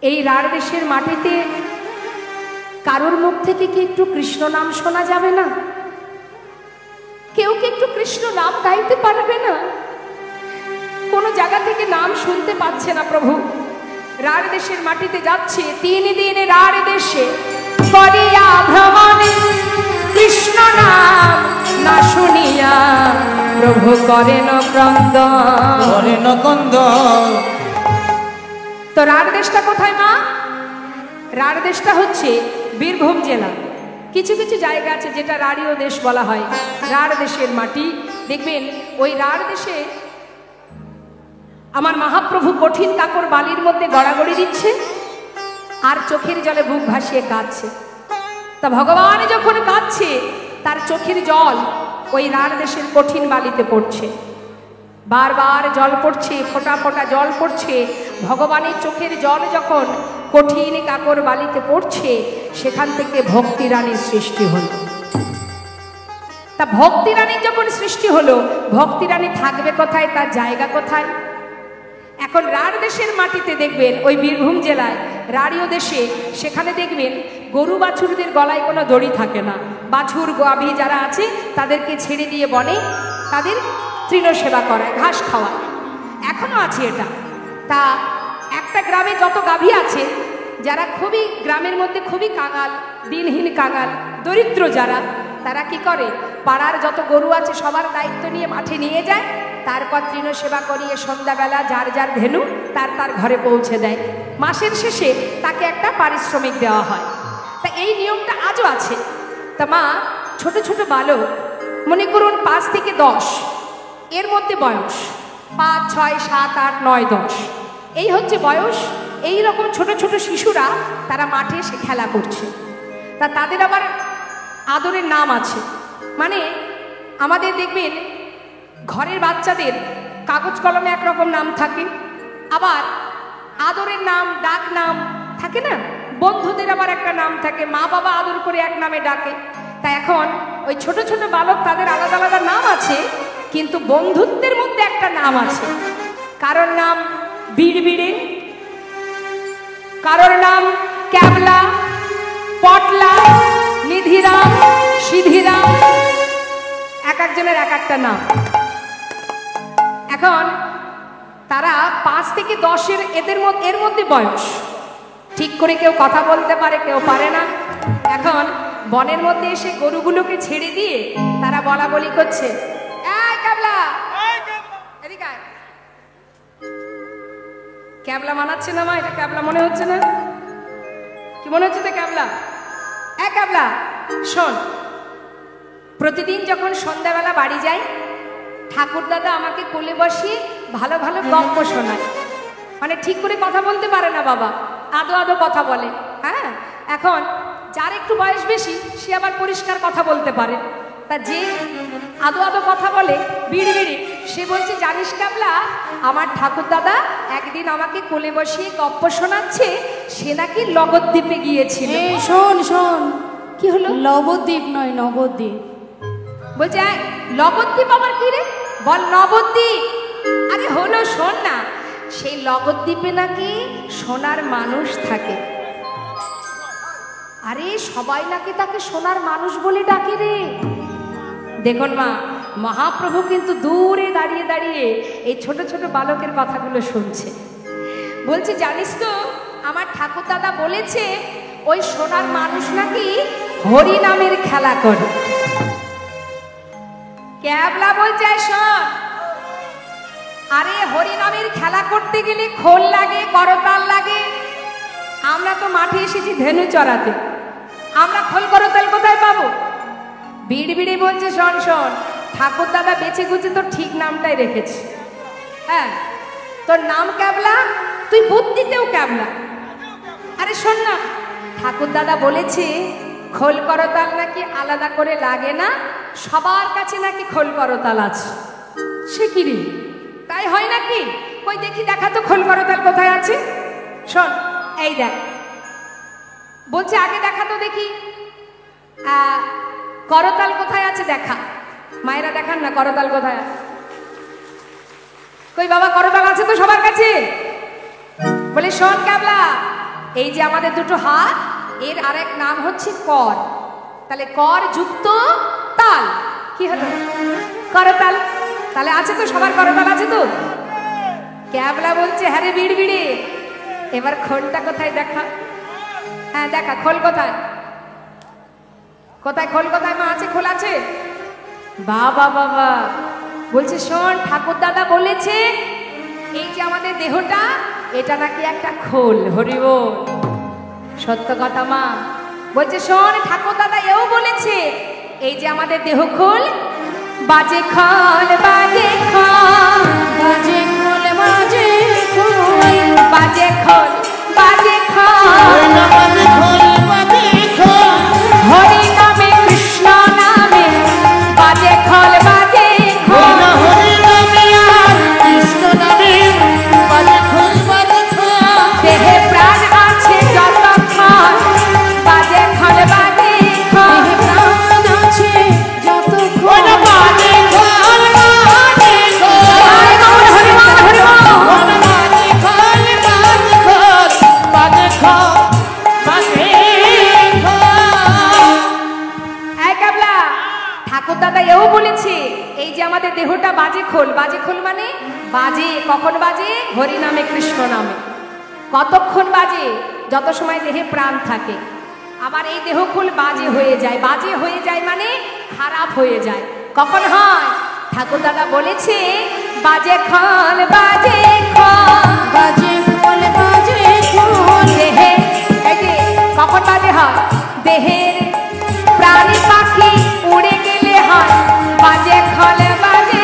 এই রাঢ় দেশের মাটিতে কারোর মুখ থেকে কি একটু কৃষ্ণ নাম শোনা যাবে না? কেউ কি একটু কৃষ্ণ নাম গাইতে পারবে না? কোনো জায়গা থেকে নাম শুনতে পাচ্ছে না প্রভু। রাঢ় দেশের মাটিতে যাচ্ছে, 3 দিন রাঢ় দেশে করিয়া ভ্রমণে, কৃষ্ণ নাম না শুনিয়া প্রভু করেন ক্রন্দন। তো রাঢ় দেশটা কোথায় মা? রাঢ় দেশটা হচ্ছে বীরভূম জেলা। কিছু কিছু জায়গা আছে যেটা রাঢ়ীয় দেশ বলা হয়। রাঢ় দেশের মাটি দেখবেন, ওই রাঢ় দেশে আমার মহাপ্রভু কঠিন কাকর বালির মধ্যে গড়াগড়ি দিচ্ছে আর চোখের জলে বুক ভাসিয়ে কাঁদছে। তা ভগবান যখন কাঁদছে, তার চোখের জল ওই রাঢ় দেশের কঠিন বালিতে পড়ছে, বারবার জল পড়ছে, ফোঁটা ফোঁটা জল পড়ছে। ভগবানের চোখের জল যখন কঠিন কাকর বালিতে পড়ছে, সেখান থেকে ভক্তি রানীর সৃষ্টি হলো। তা ভক্তি রানীর যখন সৃষ্টি হলো, ভক্তি রানী থাকবে কোথায়, তার জায়গা কোথায়? এখন রাঢ় দেশের মাটিতে দেখবেন, ওই বীরভূম জেলায় রাঢ়ীয় দেশে, সেখানে দেখবেন গরু বাছুরদের গলায় কোনো দড়ি থাকে না। বাছুর গাভী যারা আছে তাদেরকে ছেড়ে দিয়ে বনে তাদের তৃণ সেবা করায়, ঘাস খাওয়ায়, এখনো আছে এটা। তা একটা গ্রামে যত গাভী আছে, যারা খুবই গ্রামের মধ্যে খুবই কাঙাল, দিনহীন কাঙাল, দরিদ্র যারা, তারা কি করে, পাড়ার যত গরু আছে সবার দায়িত্ব নিয়ে মাঠে নিয়ে যায়, তারপর তৃণ সেবা করিয়ে সন্ধ্যাবেলা যার যার ধেনু তার ঘরে পৌঁছে দেয়। মাসের শেষে তাকে একটা পারিশ্রমিক দেওয়া হয়। তা এই নিয়মটা আজও আছে। তা মা, ছোট ছোট বালক, মনে করুন 5 থেকে 10 এর মধ্যে বয়স, 5, 6, 7, 8, 9, 10 এই হচ্ছে বয়স। এই রকম ছোট ছোট শিশুরা তারা মাঠে এসে খেলা করছে। তা তাদের আবার আদরের নাম আছে। মানে আমাদের দেখবেন ঘরের বাচ্চাদের কাগজ কলমে একরকম নাম থাকে, আবার আদরের নাম, ডাক নাম থাকে না। বন্ধুদের আবার একটা নাম থাকে, মা বাবা আদর করে এক নামে ডাকে। তা এখন ওই ছোট ছোট বালক, তাদের আলাদা আলাদা নাম আছে, কিন্তু বন্ধুত্বের মধ্যে একটা নাম আছে। কারোর নাম বিড়বিড়ে, কারোর নাম ক্যাবলা, পটলা, নিধিরাম, সিধিরাম, এক একজনের এক একটা নাম। এখন তারা 5 থেকে 10 এর মধ্যে বয়স। ঠিক করে কেউ কথা বলতে পারে, কেউ পারে না। এখন বনের মধ্যে এসে গরুগুলোকে ছেড়ে দিয়ে তারা বলা বলি করছে, এই ক্যাবলা, এদিকে আয়। ক্যাবলা মানাচ্ছে না মা? এটা ক্যাবলা মনে হচ্ছে না? কি মনে হচ্ছে তো ক্যাবলা? ক্যাবলা শোন, প্রতিদিন যখন সন্ধ্যাবেলা বাড়ি যাই, ঠাকুর দাদা আমাকে কোলে বসিয়ে ভালো ভালো গল্প শোনায়। মানে ঠিক করে কথা বলতে পারে না বাবা, আদো আদো কথা বলে। হ্যাঁ, এখন যার একটু বয়স বেশি, সে আবার পরিষ্কার কথা বলতে পারে। তা যে আদো আদো কথা বলে, বিড়বিড়ি, সে বলছে, জানিস ক্যাবলা, আমার ঠাকুর দাদা একদিন আমাকে কোলে বসিয়ে গল্প শোনাচ্ছে, সে নাকি লগদ্বীপে গিয়েছিল। শোন শোন, কি হলো? নবদ্বীপ নয়, নবদ্বীপ। বলছে লগদ্বীপ আবার কি রে? বল নবদ্বীপ। আরে হলো, শোন না, সেই লগদ্বীপে নাকি সোনার মানুষ থাকে। আরে সবাই নাকি তাকে সোনার মানুষ বলে ডাকে রে। দেখুন মা, মহাপ্রভু কিন্তু দূরে দাঁড়িয়ে দাঁড়িয়ে এই ছোট ছোট বালকের কথাগুলো শুনছে। বলছে, জানিস তো, আমার ঠাকুর দাদা বলেছে ওই সোনার মানুষ নাকি হরি নামের খেলা করে। ক্যাবলা বলছে, শোন, আরে হরি নামের খেলা করতে গেলে খোল লাগে, করতাল লাগে। আমরা তো মাঠে এসেছি ধেনু চড়াতে, আমরা খোল করতাল কোথায় পাবো? বিড়বিড়ি বলছে, শোন শোন, ঠাকুর দাদা বেঁচে গুছে তোর ঠিক নামটাই রেখেছে। হ্যাঁ, তোর নাম ক্যাবলা, তুই বুদ্ধিতেও ক্যাবলা। আরে শোন না, ঠাকুর দাদা বলেছে খোল করতাল নাকি আলাদা করে লাগে না, সবার কাছে নাকি খোল করতাল আছে। সে কি রে, তাই হয় নাকি? কই দেখি, দেখা তো খোল করতাল কোথায় আছে। শোন, এই দেখ। বলছে, আগে দেখা তো দেখি করতাল কোথায় আছে, দেখা। মায়েরা দেখান না করতাল কোথায় আছে। কই বাবা, করতাল আছে তো সবার কাছে? বলে, শোন ক্যাবলা, এই যে আমাদের দুটো হাত, এর আরেক নাম হচ্ছে কর। তাহলে কর যুক্ত তাল কি হলো? করতাল। তাহলে আছে তো, সবার করতাল আছে তো? ক্যাবলা বলছে হ্যাঁ রে বিড়বিড়ে, এবার খোলটা কোথায় দেখা? হ্যাঁ দেখা, খোল কোথায়? কোথায় খোল কোথায়? মা আছে, খোল আছে? বাবা বাবা বলছে শোন, ঠাকুর দাদা বলেছে এই যে আমাদের দেহটা, এটা নাকি একটা খোল। হরিব, সত্য কথা মা। বলছে শোন, ঠাকুর দাদা এও বলেছে এই যে আমাদের দেহ খোল। বাজে খোল বাজে খোল বাজে খোল বাজে খোল বাজে খোল বাজে খোল হরি নামে কৃষ্ণ নামে বাজে খোল বাজে খোল দেহে প্রাণ আছে যতক্ষণ বাজে খোল বাজে খোল প্রাণ আছে যতক্ষণ ঠাকুর দাদা এও বলেছে এই যে আমাদের দেহটা বাজে খোল। বাজে খোল মানে বাজে কখন? বাজে হরি নামে কৃষ্ণ নামে। কতক্ষণ বাজে? যত সময় দেহে প্রাণ থাকে। আবার এই দেহ খোল বাজে হয়ে যায়। বাজে হয়ে যায় মানে খারাপ হয়ে যায়। কখন হয়? ঠাকুর দাদা বলেছে বাজে খোল বাজে খোল বাজে খোল বাজে খোল দেহে, এই যে কখন বাজে হয়? দেহের প্রাণী পাখি উড়ে গেলে হয় বাজে খোল বাজে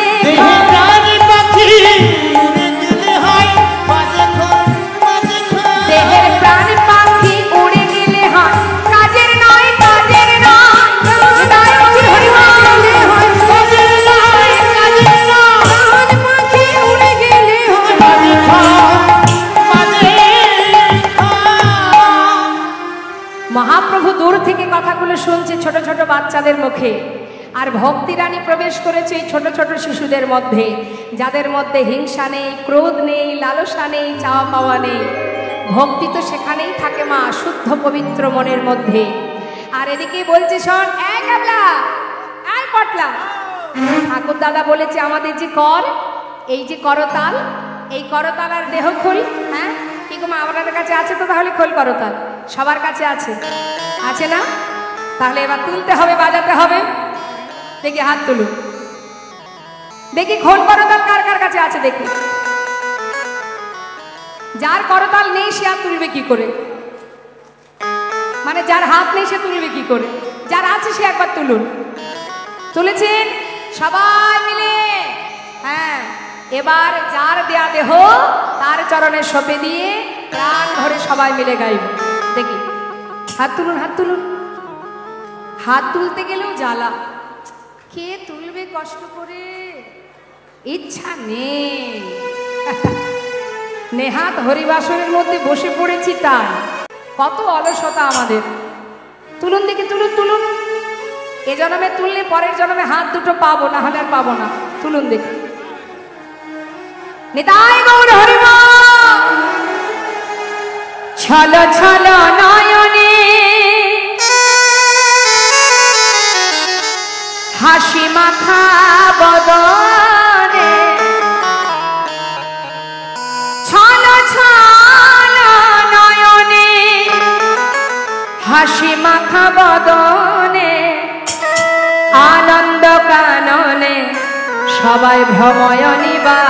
দেহের প্রাণী পাখি উড়ে গেলে হয় কাজের নয় কাজের নয় উড়ে গেলে মহাপ্রভু দূর থেকে কথাগুলো শুনছে ছোট ছোট বাচ্চাদের মুখে। আর ভক্তি রানী প্রবেশ করেছে এই ছোট ছোট শিশুদের মধ্যে, যাদের মধ্যে হিংসা নেই, ক্রোধ নেই, লালসা নেই, চাওয়া পাওয়া নেই। ভক্তি তো সেখানেই থাকে মা, শুদ্ধ পবিত্র মনের মধ্যে। আর এদিকে বলছে শোন, এই ক্যাবলা, এই পটলা, ঠাকুর দাদা বলেছে আমাদের যে কর, এই যে করতাল, এই করতাল আর দেহ খোল। হ্যাঁ কি গো মা, আপনাদের কাছে আছে তো? তাহলে খোল করতাল সবার কাছে আছে, আছে না? তাহলে এবার তুলতে হবে, বাজাতে হবে। দেখি হাত তুলুন, দেখি খোল করতাল কার কার কাছে আছে দেখি। যার করতাল নেই সে আর তুলবে কি করে? মানে যার হাত নেই সে তুলবে কি করে? যার আছে সে একবার তুলুন। তুলেছেন সবাই মিলে? হ্যাঁ, এবার যার দেয়া দেহ তার চরণে সঁপে দিয়ে প্রাণ ভরে সবাই মিলে গাইব। দেখি হাত তুলুন, হাত তুলুন। হাত তুলতে গেলেও জ্বালা, কে তুলবে কষ্ট করে? ইচ্ছা নেই। নেহাত হরিবাসরের মধ্যে বসে পড়েছি তাই কত অলসতা আমাদের। তুলুন দেখি, তুলুন তুলুন। এ জন্মে তুললে পরের জন্মে হাত দুটো পাবো, না হলে আর পাবো না। তুলুন দেখি। নিতাই গৌর হরিবল। ছল ছল নয়নে হাসি মাখা বদনে, ছল ছল নয়নে হাসি মাখা বদনে, আনন্দ কাননে সবাই ভ্রময় নিবা।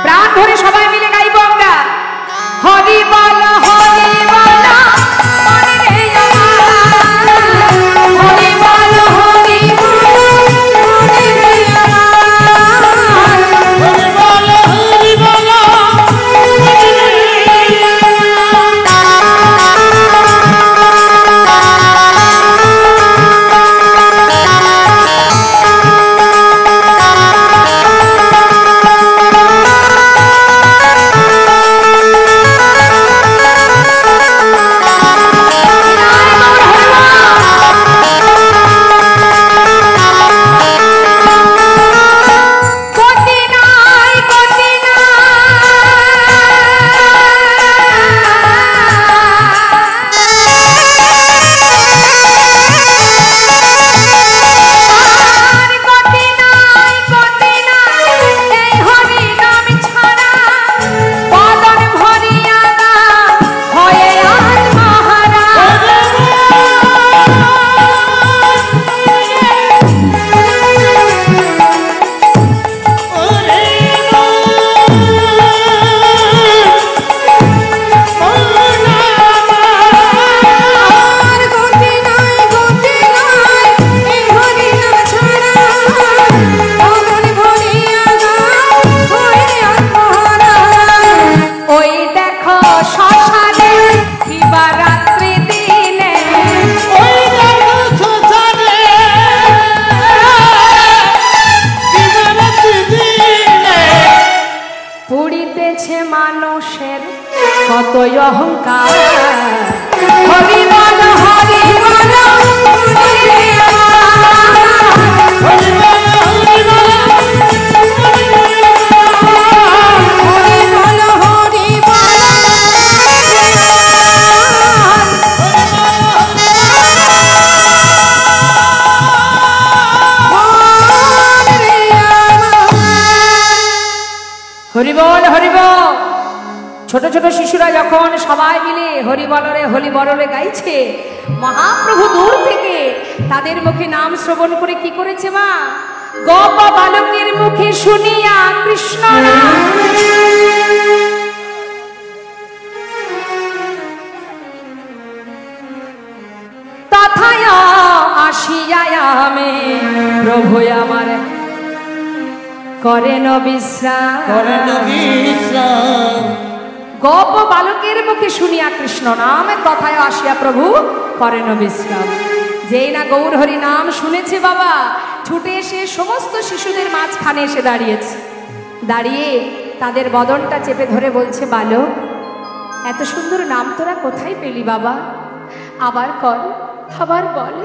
প্রাণ ধরে সবাই মিলে গাইব আমরা হরি বল হরি বল হরি বল হরি মনের কতই অহংকার। হরি বল হরি বল হরি বল। হরিবল হরিবল। ছোট ছোট শিশুরা যখন সবাই মিলে হরিবলরে হরিবলরে গাইছে, মহাপ্রভু দূর থেকে তাদের মুখে নাম শ্রবণ করে কি করেছে মা? গোপ বালকের মুখে শুনিয়া কৃষ্ণ নাম তথায় আসিয়ায়ামে প্রভু আমার করেন বিশ্রাম। গোপ বালকের মুখে শুনিয়া কৃষ্ণ নামে কথায় আসিয়া প্রভু করেন বিশ্রাম। যেই না গৌর হরি নাম শুনেছে বাবা, ছুটে এসে সমস্ত শিশুদের মাঝখানে এসে দাঁড়িয়েছে। দাঁড়িয়ে তাদের বদনটা চেপে ধরে বলছে, বালক, এত সুন্দর নাম তোরা কোথায় পেলি বাবা? আবার কর, আবার বল,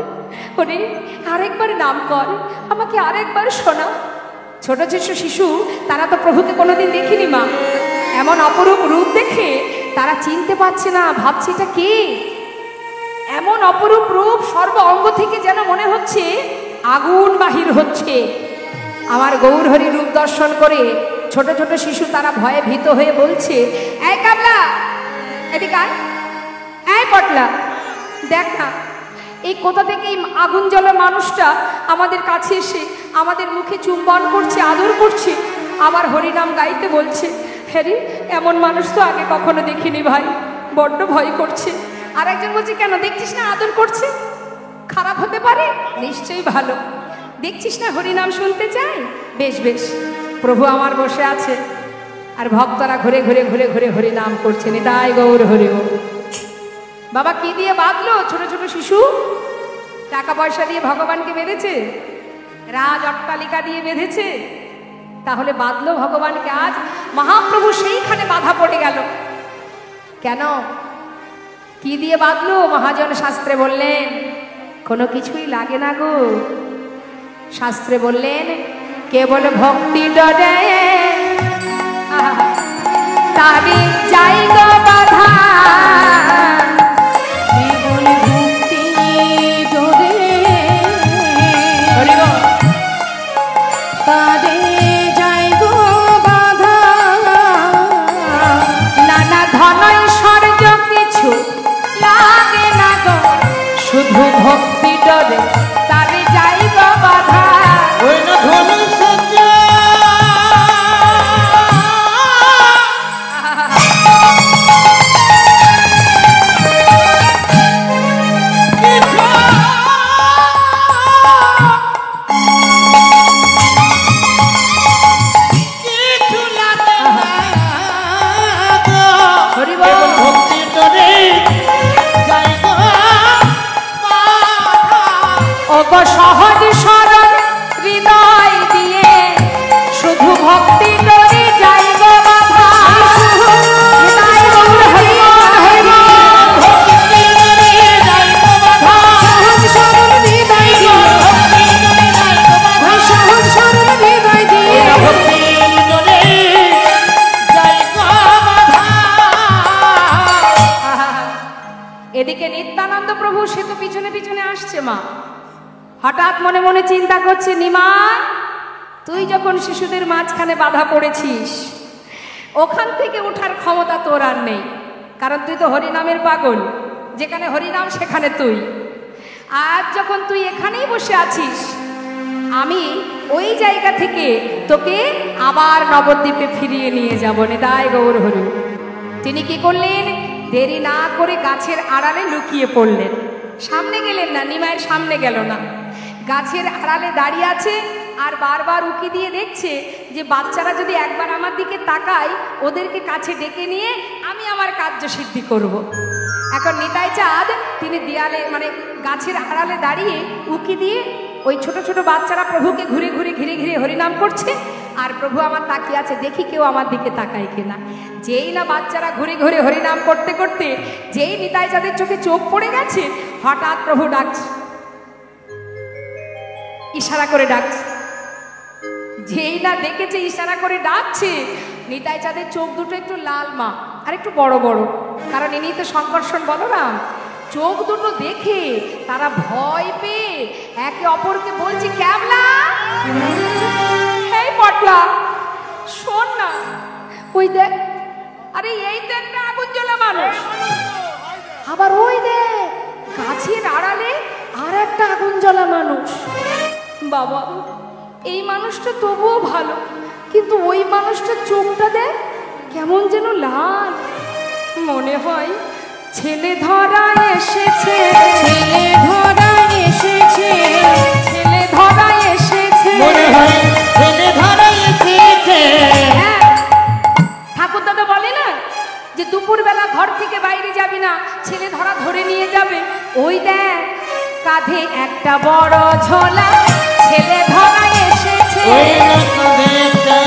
ওরে আরেকবার নাম কর, আমাকে আরেকবার শোনা। ছোট ছোট শিশু, তারা তো প্রভুকে কোনোদিন দেখিনি মা। এমন অপরূপ রূপ দেখে তারা চিনতে পারছে না, ভাবছে এটা কে? এমন অপরূপ রূপ, সর্ব অঙ্গ থেকে যেন মনে হচ্ছে আগুন বাহির হচ্ছে। আমার গৌর হরি রূপ দর্শন করে ছোট ছোট শিশু তারা ভয়ে ভীত হয়ে বলছে, এই কাবলা এদিকে আয়, এই পটলা দেখ না, এই কোথা থেকে এই আগুন জ্বলা মানুষটা আমাদের কাছে এসে আমাদের মুখে চুম্বন করছে, আদর করছে, আবার হরিনাম গাইতে বলছে। হ্যারি, এমন মানুষ তো আগে কখনো দেখিনি ভাই, বড্ড ভয় করছে। আর একজন বলছে, কেন দেখছিস না আদর করছে, খারাপ হতে পারে? নিশ্চয়ই ভালো। দেখছিস না হরিনাম শুনতে চাই? বেশ বেশ, প্রভু আমার বসে আছে আর ভক্তরা ঘুরে ঘুরে ঘুরে ঘুরে হরিনাম করছে। নিতাই গৌর হরি বল। বাবা কি দিয়ে বাঁধলো ছোট ছোট শিশু? টাকা পয়সা দিয়ে ভগবানকে বেঁধেছে? রাজ অট্টালিকা দিয়ে বেঁধেছে? তাহলে বাঁধলো ভগবানকে? আজ মহাপ্রভু সেইখানে বাধা পড়ে গেল কেন? কি দিয়ে বাঁধলো? মহাজন শাস্ত্রে বললেন কোনো কিছুই লাগে না গো। শাস্ত্রে বললেন কেবল ভক্তি ডরে তারি যাই গো বাধা। শুধু ভক্তি ডরে তারে যাইব বাধা। ওই না ধন সজ্জা ভক্তি ডরে সহজ সরল হৃদয় দিয়ে শুধু ভক্তি ডরে যাইব বাধা। এদিকে নিত্যানন্দ প্রভু সে তো পিছনে পিছনে আসছে মা। হঠাৎ মনে মনে চিন্তা করছে, নিমাই তুই যখন শিশুদের মাঝখানে বাধা পড়েছিস, ওখান থেকে ওঠার ক্ষমতা তোর আর নেই, কারণ তুই তো হরিনামের পাগল, যেখানে হরিনাম সেখানে তুই। আজ যখন তুই এখানেই বসে আছিস, আমি ওই জায়গা থেকে তোকে আবার নবদ্বীপে ফিরিয়ে নিয়ে যাব। নিতাই গৌর হরি। তিনি কি করলেন? দেরি না করে গাছের আড়ালে লুকিয়ে পড়লেন। সামনে গেলেন না, নিমাইয়ের সামনে গেল না, গাছের আড়ালে দাঁড়িয়ে আছে আর বারবার উকি দিয়ে দেখছে যে বাচ্চারা যদি একবার আমার দিকে তাকায়, ওদেরকে কাছে ডেকে নিয়ে আমি আমার কার্য সিদ্ধি করব। এখন নিতাই চাঁদ তিনি দেয়ালে মানে গাছের আড়ালে দাঁড়িয়ে উকি দিয়ে ওই ছোট ছোট বাচ্চারা প্রভুকে ঘুরে ঘুরে ঘিরে ঘিরে হরিনাম করছে, আর প্রভু আমার তাকিয়ে আছে, দেখি কেউ আমার দিকে তাকায় কিনা। যেই না বাচ্চারা ঘুরে ঘুরে হরিনাম করতে করতে যেই নিতাই চাঁদের চোখে চোখ পড়ে গেছে, হঠাৎ প্রভু ডাকছে, ইশারা করে ডাকছে। যেই না দেখেছে ইশারা করে ডাকছে, নিতাই চাঁদের চোখ দুটো একটু লাল মা, আর একটু বড় বড়, কারণ ইনি তো সংকর্ষণ বলরাম। চোখ দুটো দেখে তারা ভয় পেয়ে একে অপরকে বলছে, ক্যাবলা, এই পটলা, শোন না, ওই দেখ, আরে এই তো একটা আগুন জ্বলা মানুষ, আবার ওই দেখ গাছের আড়ালে আর একটা আগুন জ্বলা মানুষ। বাবা, এই মানুষটা তবুও ভালো, কিন্তু ওই মানুষটার চোখটা দেখ কেমন যেন লাল, মনে হয় ছেলে ধরা এসেছে, ছেলে ধরা এসেছে, ছেলে ধরা এসেছে, মনে হয় ছেলে ধরা এসেছে। হ্যাঁ, ঠাকুর দাদা বলে না যে দুপুরবেলা ঘর থেকে বাইরে যাবি না, ছেলে ধরা ধরে নিয়ে যাবে। ওই দেখ কাঁধে একটা বড় ঝোলা, ছেলে ধরা এসেছে, ওই কাঁধে একটা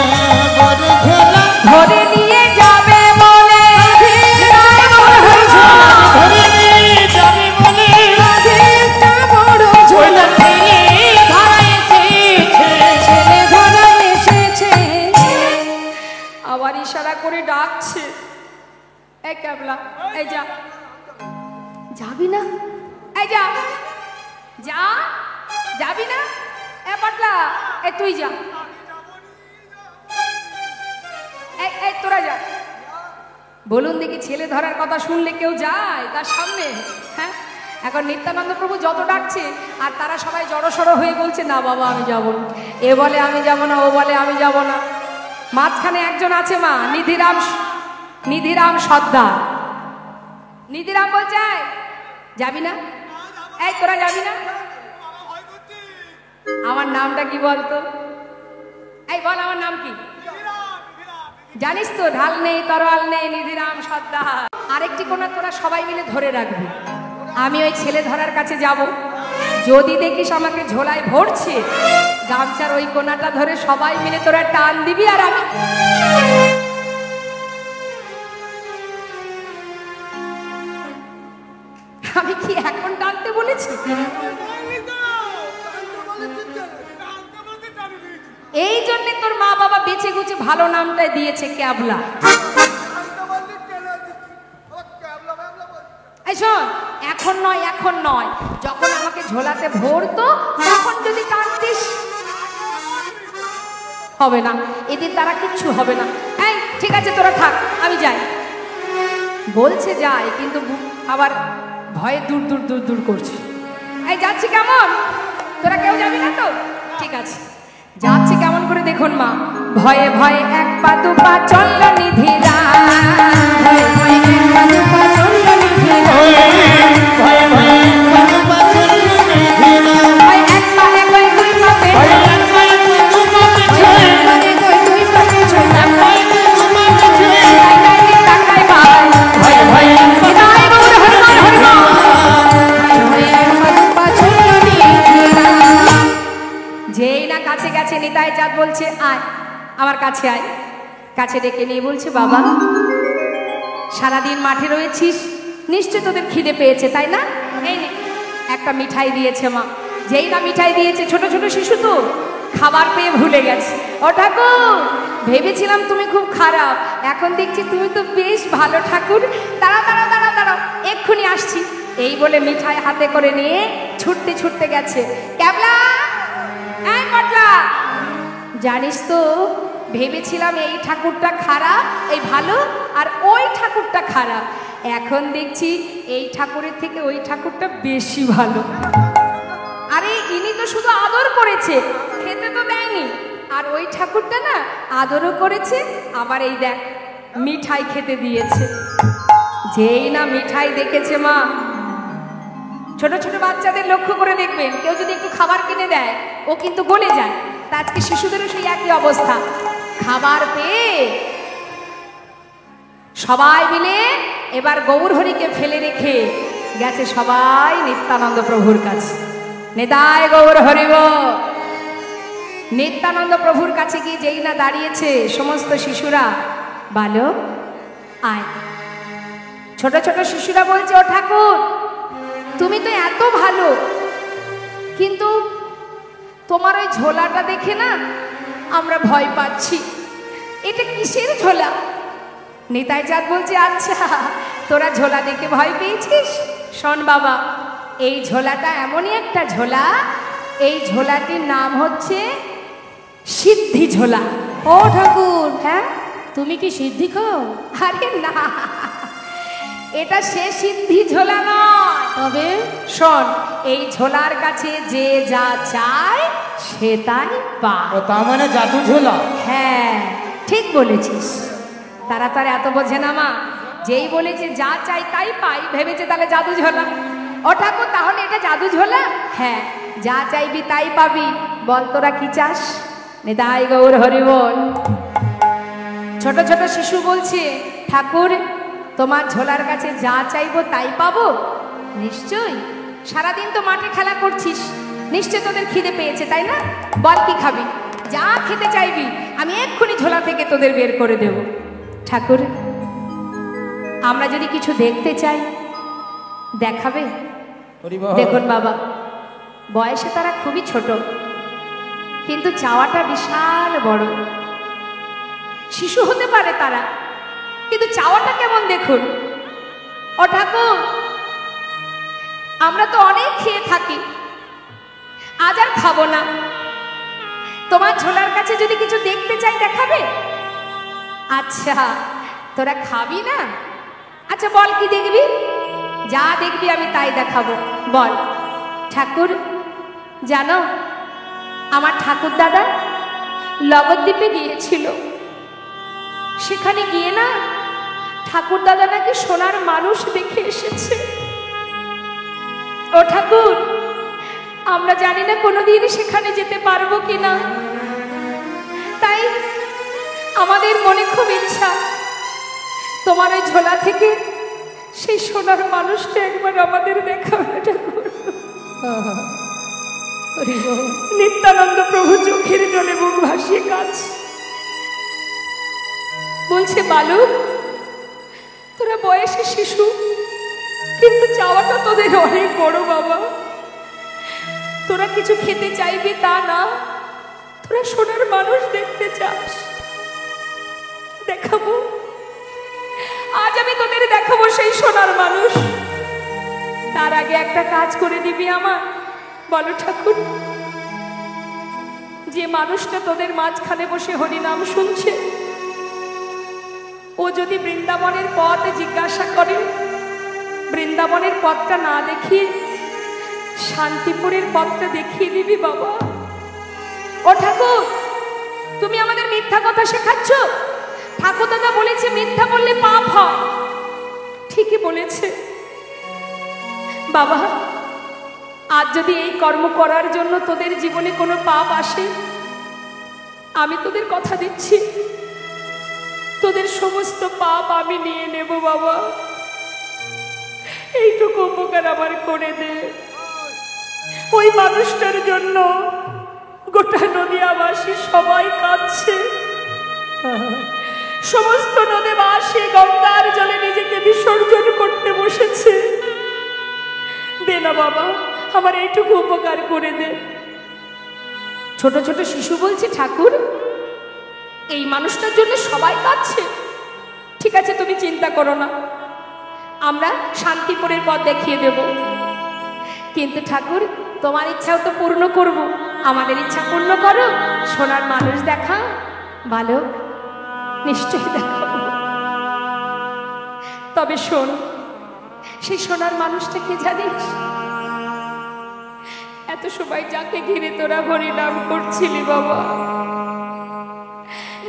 বড় ঝোলা, ধরে নিয়ে যাবে বলে, ধরে নিয়ে যাবে বলে, কাঁধে একটা বড় ঝোলা, ছেলে ধরা এসেছে। ছেলে ধরা এসেছে। আবার ইশারা করে ডাকছে, এই ক্যাবলা, এই যা, যাবি না, এই যা, যা, যাবি না, এ পাটলা, এ তুই যা, এই তোরা যা। বলুন দেখি, ছেলে ধরার কথা শুনলে কেউ যায় তার সামনে? হ্যাঁ, এখন নিত্যানন্দ প্রভু যত ডাকছে আর তারা সবাই জড়সড় হয়ে বলছে, না বাবা আমি যাব না, এ বলে আমি যাব না, ও বলে আমি যাব না। মাঝখানে একজন আছে মা, নিধিরাম সর্দার। নিধিরাম বলছে, যাবি না, এই তোরা যাবি না, আমার নামটা কি বলতো, এই বল আমার নাম কি, জানিস তো? ঢাল নেই তরোয়াল নেই, নিধিরাম সর্দার। আরেকটি কোণা তোরা সবাই মিলে ধরে রাখবি, আমি ওই ছেলে ধরার কাছে যাব, যদি দেখিস আমাকে ঝোলায় ভরছে, গামছার ওই কোণাটা ধরে সবাই মিলে তোরা টান দিবি, আর আমি কি এখন টানতে বলেছি? এই জন্য তোর মা বাবা বেঁচে গুছে ভালো নামটাই দিয়েছে, ক্যাবলা। এই শোন, এখন নয়, এখন নয়, যখন আমাকে ঝোলাতে ভরতো তখন যদি টানতিস, হবে না, এদের দ্বারা কিচ্ছু হবে না। এই ঠিক আছে তোরা থাক, আমি যাই। বলছে যাই, কিন্তু আবার ভয়ে দূর দূর দূর দূর করছে। এই যাচ্ছি কেমন, তোরা কেউ যাবি না তো? ঠিক আছে, যাচ্ছি কেমন করে দেখুন মা। ভয়ে ভয়ে এক পা দু পা চলল নিধিরাম, ভয়ে ভয়ে এক পা দু পা চলল নিধিরাম, ভয়ে ভয়ে এক পা চলল নিধিরাম, ভয়ে এক পা এক পা দুই পা ভয়ে এক পা এক পা দু পা পিছে, ভয়ে দুই পা পিছে, এক পা এক পা দু পা পিছে, টাকাই ভাই, ভয়ে ভয়ে এক পা দু নিতাই গৌর হরিমান হরিমান। ভয়ে ভয়ে এক পা দু পা চলল নিধিরাম। যেই না কাছে গেছে, নিতাই চাঁদ বলছে, আয় আমার কাছে আয়। কাছে ডেকে নিয়ে বলছে, বাবা সারাদিন মাঠে রয়েছিস, নিশ্চয় তোদের খিদে পেয়েছে তাই না? এই নে একটা মিঠাই দিয়েছে মা। যেই না মিঠাই দিয়েছে, ছোট ছোট শিশু তো খাবার পেয়ে ভুলে গেছে। ও ঠাকুর, ভেবেছিলাম তুমি খুব খারাপ, এখন দেখছি তুমি তো বেশ ভালো ঠাকুর, দাঁড়াও দাঁড়াও দাঁড়াও দাঁড়াও, এক্ষুনি আসছি। এই বলে মিঠাই হাতে করে নিয়ে ছুটতে ছুটতে গেছে। ক্যাবলা, এই পটলা, জানিস তো ভেবেছিলাম এই ঠাকুরটা খারাপ, এই ভালো, আর ওই ঠাকুরটা খারাপ, এখন দেখছি এই ঠাকুরের থেকে ওই ঠাকুরটা বেশি ভালো। আরে ইনি তো শুধু আদর করেছে, খেতে তো দেয়নি, আর ওই ঠাকুরটা না আদরও করেছে, আবার এই দেখ মিঠাই খেতে দিয়েছে। যেই না মিঠাই দেখেছে মা, ছোট ছোট বাচ্চাদের লক্ষ্য করে দেখবেন, কেউ যদি একটু খাবার কিনে দেয় ও কিন্তু গলে যায়, তা আজকে শিশুদেরও সেই একই অবস্থা। খাবার পেয়ে সবাই মিলে এবার গৌরহরিকে ফেলে রেখে গেছে সবাই নিত্যানন্দ প্রভুর কাছে। নিতাই গৌর হরিব। নিত্যানন্দ প্রভুর কাছে গিয়ে যেই না দাঁড়িয়েছে সমস্ত শিশুরা, বালক আয়। ছোট ছোট শিশুরা বলছে, ও ঠাকুর তুমি তো এত ভালো, কিন্তু তোমার ওই ঝোলাটা দেখে না আমরা ভয় পাচ্ছি, এটা কিসের ঝোলা? নিতাই চাঁদ বলছে, আচ্ছা তোরা ঝোলা দেখে ভয় পেয়েছিস? শোন বাবা, এই ঝোলাটা এমনই একটা ঝোলা, এই ঝোলাটির নাম হচ্ছে সিদ্ধি ঝোলা। ও ঠাকুর, হ্যাঁ তুমি কি সিদ্ধি খাও? আরে না, এটা সে সিদ্ধি ঝোলা নয়। তবে শোন, এই ঝোলার কাছে যে যা চায় সে তাই পায়। ও তার মানে জাদু ঝোলা? হ্যাঁ ঠিক বলেছিস। তারা তো আর এত বোঝে না মা, যেই বলেছে যা চাই তাই পাই, ভেবেছে তাহলে জাদু ঝোলা। ও ঠাকুর তাহলে এটা জাদু ঝোলা? হ্যাঁ, যা চাইবি তাই পাবি। বল তোরা কি চাস? নিতাই গৌর হরি বল। ছোট ছোট শিশু বলছে, ঠাকুর তোমার ঝোলার কাছে যা চাইবো তাই পাবো? নিশ্চয়ই, সারাদিন তো মাঠে খেলা করছিস, নিশ্চয় তোদের খিদে পেয়েছে তাই না? বল কি খাবি? যা খেতে চাইবি আমি এক্ষুনি ঝোলা থেকে তোদের বের করে দেব। ঠাকুর আমরা যদি কিছু দেখতে চাই দেখাবে? দেখুন বাবা, বয়সে তারা খুবই ছোট, কিন্তু চাওয়াটা বিশাল বড়। শিশু হতে পারে তারা, কিন্তু চাওয়াটা কেমন দেখুন। ও ঠাকুর আমরা তো অনেক খেয়ে থাকি, আজ আর খাবো না, তোমার ঝোলার কাছে যদি কিছু দেখতে চাই দেখাবে? আচ্ছা তোরা খাবি না? আচ্ছা বল কি দেখবি? যা দেখবি আমি তাই দেখাবো, বল। ঠাকুর জানো, আমার ঠাকুর দাদা লগদ্বীপে গিয়েছিল, সেখানে গিয়ে না ঠাকুর দাদা নাকি সোনার মানুষ দেখে এসেছে। ও ঠাকুর আমরা জানি না কোনোদিন সেখানে যেতে পারবো কিনা, তাই আমাদের মনে খুব ইচ্ছা তোমার ওই ঝোলা থেকে সেই সোনার মানুষটা একবার আমাদের দেখাবে। ঠাকুর নিত্যানন্দ প্রভু চোখের জলে বুক ভাসিয়ে কাঁদছে, বলছে, বালক তোরা বয়সে শিশু, কিন্তু চাওয়াটা তোদের অনেক বড় বাবা। তোরা কিছু খেতে চাইবি তা না, তোরা সোনার মানুষ দেখতে চাস, দেখাবো। আজ আমি তোদের দেখাবো সেই সোনার মানুষ। তার আগে একটা কাজ করে দিবি আমার। বলো ঠাকুর, যে মানুষটা তোদের মাঝখানে বসে হরিনাম শুনছে, ও যদি বৃন্দাবনের পথ জিজ্ঞাসা করে, বৃন্দাবনের পথটা না দেখিয়ে শান্তিপুরের পথটা দেখিয়ে দিবি বাবা। ও ঠাকুর তুমি আমাদের মিথ্যা কথা শেখাচ্ছ? ঠাকুর দাদা বলেছে মিথ্যা বললে পাপ হয়। ঠিকই বলেছে বাবা, আজ যদি এই কর্ম করার জন্য তোদের জীবনে কোনো পাপ আসে, আমি তোদের কথা দিচ্ছি তোদের সমস্ত পাপ আমি নিয়ে নেব বাবা। এইটুকু উপকার আমার করে দে। ওই মানুষটার জন্য গোটা নদীয়াবাসী সবাই কাঁদছে, সমস্ত নদীবাসী গঙ্গার জলে নিজেকে বিসর্জন করতে বসেছে। দে না বাবা, আমার এইটুকু উপকার করে দে। ছোট ছোট শিশু বলছে, ঠাকুর এই মানুষটার জন্য সবাই কাঁদছে, ঠিক আছে তুমি চিন্তা করো না, আমরা শান্তিপুরের পথ দেখিয়ে দেব। কিন্তু ঠাকুর তোমার ইচ্ছাও তো পূর্ণ করব, আমাদের ইচ্ছা পূর্ণ করো, সোনার মানুষ দেখা। বালক নিশ্চয়ই দেখাবো, তবে শোন, সেই সোনার মানুষটা কে জানিস? এত সবাই যাকে ঘিরে তোরা হরিনাম করছিলি বাবা,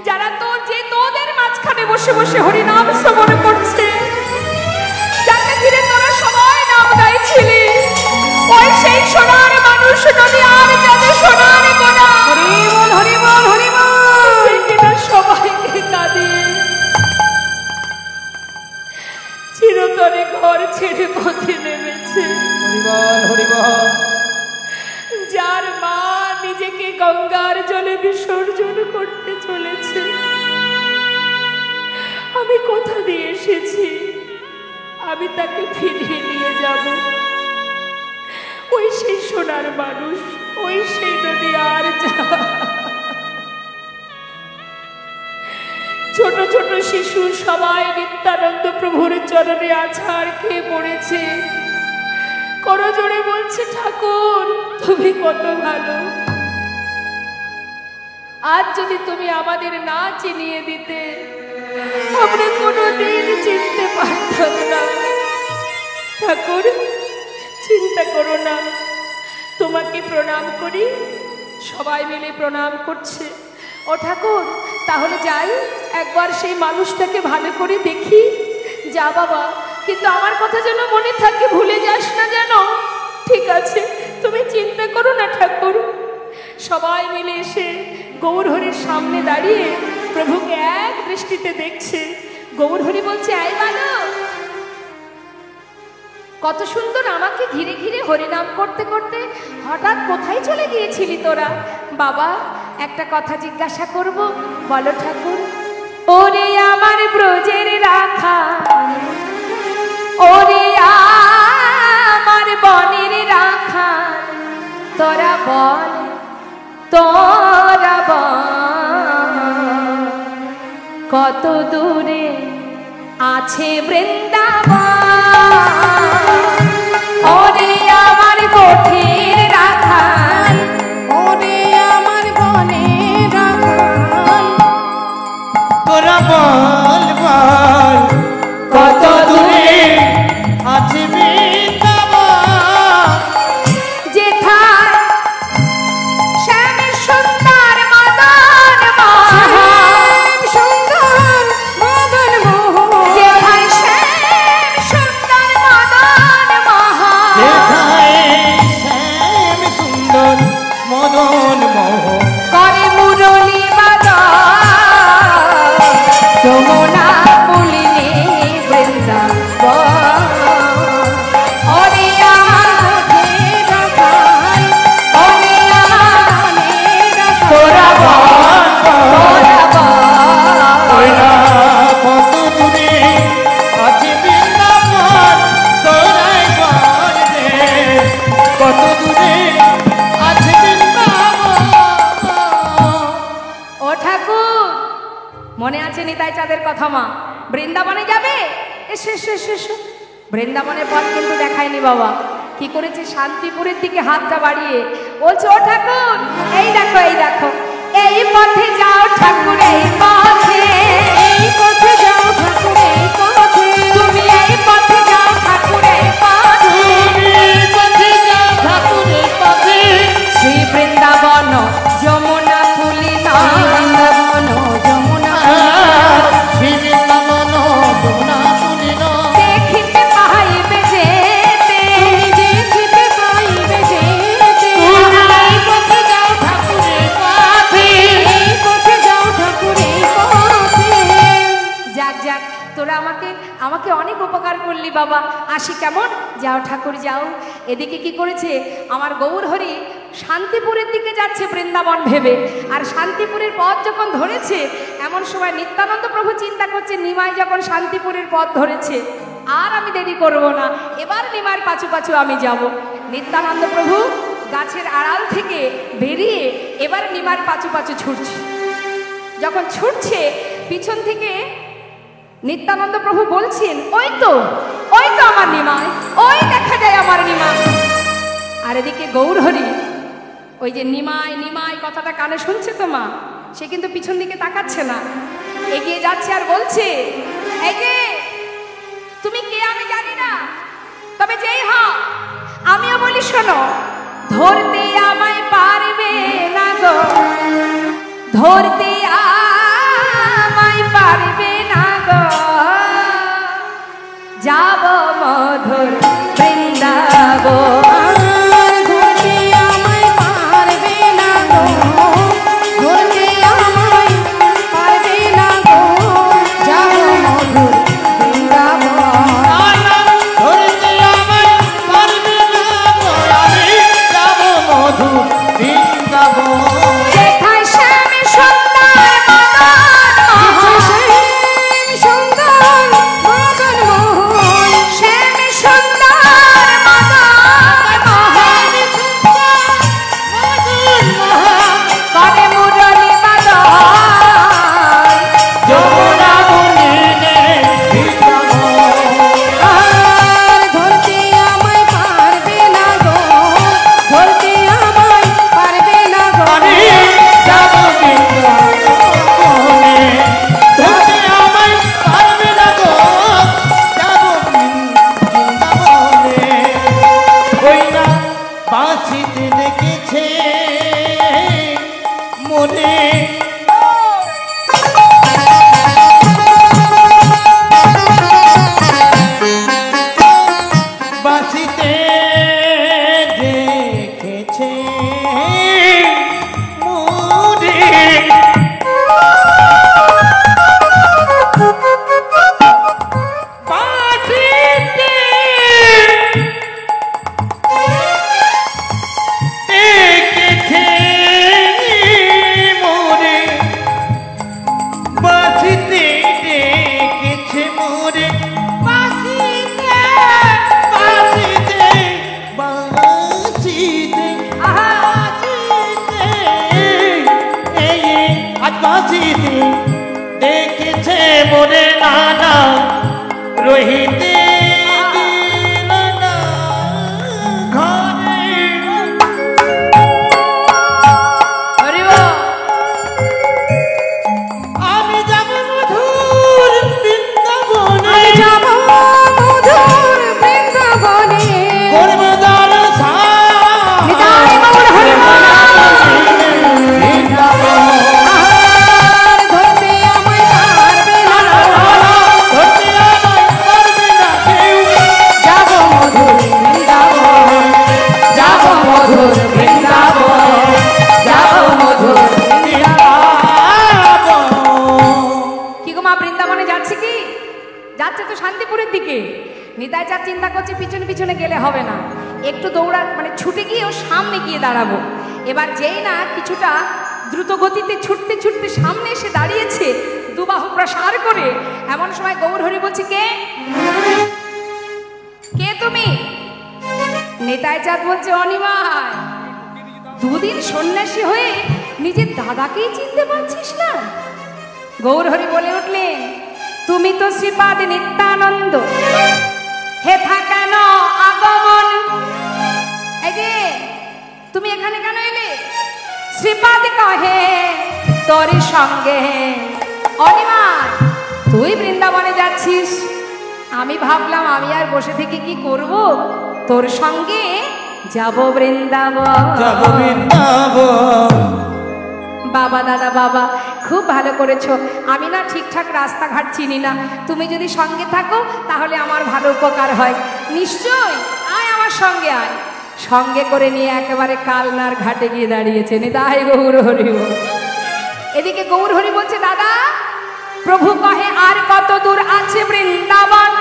যারা তোদের মাঝখানে বসে বসে হরিনাম শ্রবণ করছে, যাকে ঘিরে তোরা সবাই নাম গাইছিলি, ওই সেই সোনার মানুষ নদী আর যাদের সোনার গোনা। হরি বল হরি বল হরি বল, কিনা সবাইকে কাঁদিয়ে চিরতরে ঘর ছেড়ে পথে নেমেছে। হরি বল হরি বল। যার মা নিজেকে পুত্রকে গঙ্গার জলে বিসর্জন করতে চলেছে। আমি কথা দিয়ে এসেছি, আমি তাকে ফিরিয়ে নিয়ে যাব। ওই সেই সোনার মানুষ, ওই সেই নদী আর যা। ছোট ছোট শিশু সবাই নিত্যানন্দ প্রভুর চরণে আছাড় খেয়ে পড়েছে। করজোড়ে বলছে, ঠাকুর তুমি কত ভালো, আজ যদি তুমি আমাদের না চিনিয়ে দিতে আমরা কোনোদিন চিনতে পারতাম না। ঠাকুর চিন্তা করো না, তোমাকে প্রণাম করি। সবাই মিলে প্রণাম করছে। ও ঠাকুর তাহলে যাই, একবার সেই মানুষটাকে ভালো করে দেখি। যা বাবা, কিন্তু আমার কথা যেন মনে থাকে, ভুলে যাস না যেন। ঠিক আছে, তুমি চিন্তা করো না ঠাকুর। সবাই মিলে এসে গৌরহরির সামনে দাঁড়িয়ে প্রভুকে এক দৃষ্টিতে দেখছে। গৌরহরি বলছে, আই বালক, কত সুন্দর আমাকে ঘিরে ঘিরে হরিনাম করতে করতে হঠাৎ কোথায় চলে গিয়েছিলি তোরা? বাবা একটা কথা জিজ্ঞাসা করব, বলো ঠাকুর। ওরে আমার ব্রজের রাখা, ওরে আমার বনের রাখা, তোরা বল, তোরা বল, কত দূরে আছে বৃন্দাবন? ওরে আমার গোঠের রাখাল, ওরে আমার বনের রাখাল, তোরা বল বল, কত দূরে আছে বৃন্দাবন? যেথায় শ্যাম সুন্দর মদন মোহন, সুন্দর মদন মোহন, যেথায় শ্যাম সুন্দর মদন মোহন, যেথায় শ্যাম সুন্দর মদন মোহন, করে মুরলী বাদন, যমুনা পুলিনে বৃন্দাবন। ওরে আমার বনের রাখাল, ওরে আমার বনের রাখাল, তোরা বল, তোরা বল, তোরা কত দূরে আছে বৃন্দাবন? তোরাই বল রে, কত দূরে আছে বৃন্দাবন? ও ঠাকুর মনে আছে নিতাই চাঁদের কথা? মা বৃন্দাবনে যাবে, এসো এসো এসো এসো। বৃন্দাবনের পথ কিন্তু দেখায়নি বাবা। কি করেছে, শান্তিপুরের দিকে হাতটা বাড়িয়ে বলছে, ও ঠাকুর এই দেখো, এই দেখো, এই পথে যাও ঠাকুর, এই পথে, এই পথে যাও ঠাকুর, এই পথে, তুমি এই পথে যাও ঠাকুর, এই পথে, এই পথে যাও ঠাকুর, এই পথে, শ্রী বৃন্দাবন যমুনা পুলিনা, বৃন্দাবন যমুনা, শ্রী বৃন্দাবন যমুনা পুলিন, দেখিতে পাইবে যেতে, দেখিতে পাইবে যেতে, এই পথে যাও ঠাকুর, এই পথে। এই পথে যাও ঠাকুর, এই পথে। যাক যাক, তোরা আমাকে আমাকে অনেক উপকার করলি বাবা। আসি কেমন? যাও ঠাকুর যাও। এদিকে কি করেছে, আমার গৌরহরি শান্তিপুরের দিকে যাচ্ছে বৃন্দাবন ভেবে। আর শান্তিপুরের পথ যখন ধরেছে, এমন সময় নিত্যানন্দ প্রভু চিন্তা করছে, নিমাই যখন শান্তিপুরের পথ ধরেছে, আর আমি দেরি করব না, এবার নিমাইয়ের পাছু পাছু আমি যাব। নিত্যানন্দ প্রভু গাছের আড়াল থেকে বেরিয়ে এবার নিমাইয়ের পাছু পাছু ছুটছে। যখন ছুটছে, পিছন থেকে নিত্যানন্দ প্রভু বলছেন, ওই তো আমার নিমাই, ওই দেখা যায় আমার নিমাই। আর এদিকে গৌরহরি ওই যে নিমাই নিমাই কথাটা কানে শুনছে তো মা, সে কিন্তু পিছন দিকে তাকাচ্ছে না, এগিয়ে যাচ্ছে আর বলছে, এই যে তুমি কে আমি জানি না, তবে যেই হও আমিও বলি শোনো, ধরতে আমায় পারবে না গো, ধরতে আমায় পারবে না গো, যাব মধুর বৃন্দাবন। ধরতে আমায় পারবে না গো, ধরতে আমায় পারবে না গো, যাব মধুর বৃন্দাবন। ধরতে আমায় পারবে না গো, আমি যাব মধুর বৃন্দাবন। রহিতে দিল না ঘরে। হরি বল। আমি যাব মধুর বৃন্দাবনে, আমি যাব মধুর বৃন্দাবনে। করব দর্শন নিতাই গৌর হরি বল। বৃন্দাবন। আর ধরতে আমায় পারবে না, ধরতে আমায় পারবে না কেউ। যাব মধুর বৃন্দাবন, যাব মধুর বৃন্দাবন, যাব মধুর বৃন্দাবন। কি গো মা, বৃন্দাবনে যাচ্ছে কি? যাচ্ছে তো শান্তিপুরের দিকে। নিতাই চাঁদ চিন্তা করছে পিছনে পিছনে গেলে হবে না, একটু দৌড়া মানে ছুটে গিয়ে ওর সামনে গিয়ে দাঁড়াবো। এবার যেই না কিছুটা দ্রুত গতিতে ছুটতে ছুটতে সামনে এসে দাঁড়িয়েছে দুবাহু প্রসার করে, এমন সময় গৌর হরি বলছে, কে কে তুমি? নিতাই চাঁদ বলছে, অনিমায়, দুদিন সন্ন্যাসী হয়ে নিজের দাদাকেই চিনতে পারছিস না? গৌর হরি বলে উঠলেন, তুমি তো শ্রীপাদ নিত্যানন্দ, হেথা কেন আগমন? এই যে তুমি এখানে কেন এলে? শ্রীপাদ কহে তোর সঙ্গে। অনিমা, তুই বৃন্দাবনে যাচ্ছিস, আমি ভাবলাম আমি আর বসে থেকে কি করব, তোর সঙ্গে যাব বৃন্দাবন। যাব বৃন্দাবন। বাবা, দাদা বাবা, খুব ভালো করেছো। আমি না ঠিকঠাক রাস্তাঘাট চিনি না, তুমি যদি সঙ্গে থাকো তাহলে আমার ভালো উপকার হয়। নিশ্চয়, আয় আমার সঙ্গে আয়। সঙ্গে করে নিয়ে একেবারে কালনার ঘাটে গিয়ে দাঁড়িয়েছে। নিতাই গৌর হরি বল। এদিকে গৌর হরি বলছে, দাদা, প্রভু কহে আর কত দূর আছে বৃন্দাবন?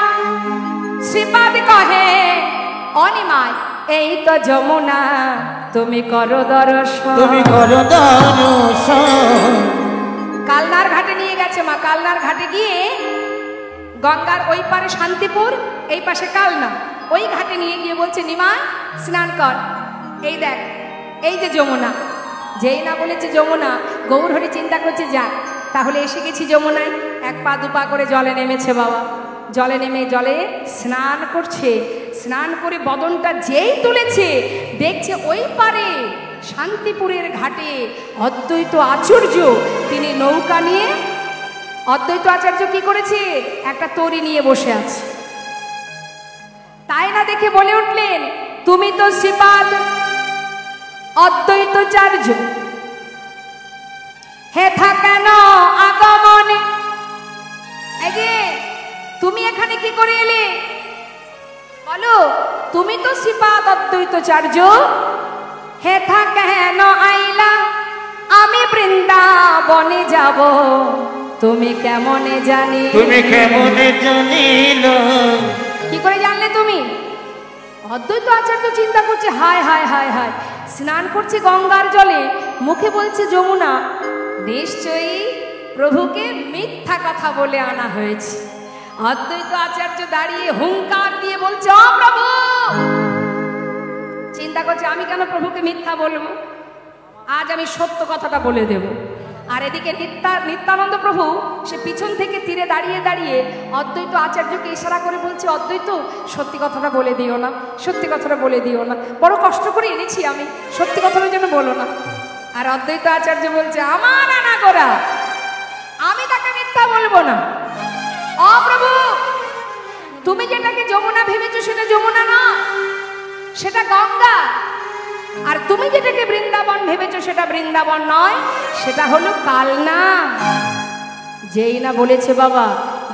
শ্রীপাদ কহে, অনিমায়, এই তো যমুনা, তুমি করো দর্শন। তুমি করো দর্শন। কালনার ঘাটে নিয়ে গেছে মা। কালনার ঘাটে গিয়ে গঙ্গার ওই পারে শান্তিপুর, এই পাশে কালনা, ওই ঘাটে নিয়ে গিয়ে বলছে, নিমা স্নান কর। এই দেখ, এই যে যমুনা। যেই না বলেছে যমুনা, গৌর হরি চিন্তা করছে, যাক তাহলে এসে গেছি যমুনায়। এক পা দুপা করে জলে নেমেছে বাবা। জলে নেমে জলে স্নান করছে। স্নান করে বদনটা যেই তুলেছে, দেখছে ওই পারে শান্তিপুরের ঘাটে অদ্বৈত আচার্য, তিনি নৌকা নিয়ে, অদ্বৈত আচার্য কি করেছে, একটা তরি নিয়ে বসে আছে। তাই না দেখে বলে উঠলেন, তুমি তো শ্রীপাদ অদ্বৈতাচার্য, হেথা কেন আগমন? এই যে তুমি এখানে কি করে এলে? বলো, তুমি তো শ্রীপাদ অদ্বৈতাচার্য, হেথা কেন আইলা? আমি বৃন্দাবনে যাব, তুমি কেমনে জানি? তুমি কেমনে জানিল? কি করে জানলে তুমি? অদ্বৈত আচার্য চিন্তা করছে, হায় হায় হায় হায়, স্নান করছে গঙ্গার জলে, মুখে বলছে যমুনা, নিশ্চয়ই প্রভুকে মিথ্যা কথা বলে আনা হয়েছে। অদ্বৈত আচার্য দাঁড়িয়ে হুঙ্কার দিয়ে বলছে, ও প্রভু! চিন্তা করছে, আমি কেন প্রভুকে মিথ্যা বলবো? আজ আমি সত্য কথাটা বলে দেব। আর এদিকে নিত্যানন্দ প্রভু সে পিছন থেকে তীরে দাঁড়িয়ে দাঁড়িয়ে অদ্বৈত আচার্যকে ইশারা করে বলছে, অদ্বৈত, সত্যি কথাটা বলে দিও না, সত্যি কথাটা বলে দিও না, বড় কষ্ট করে এনেছি আমি, সত্যি কথাটা যেন বলো না। আর অদ্বৈত আচার্য বলছে, আমার আনা করা, আমি তাকে মিথ্যা বলবো না। ও প্রভু, তুমি যেটাকে যমুনা ভেবেছো সেটা যমুনা না, সেটা গঙ্গা। আর তুমি যেটাকে বৃন্দাবন ভেবেছো সেটা বৃন্দাবন নয়, সেটা হলো কালনা। যেই না বলেছে বাবা,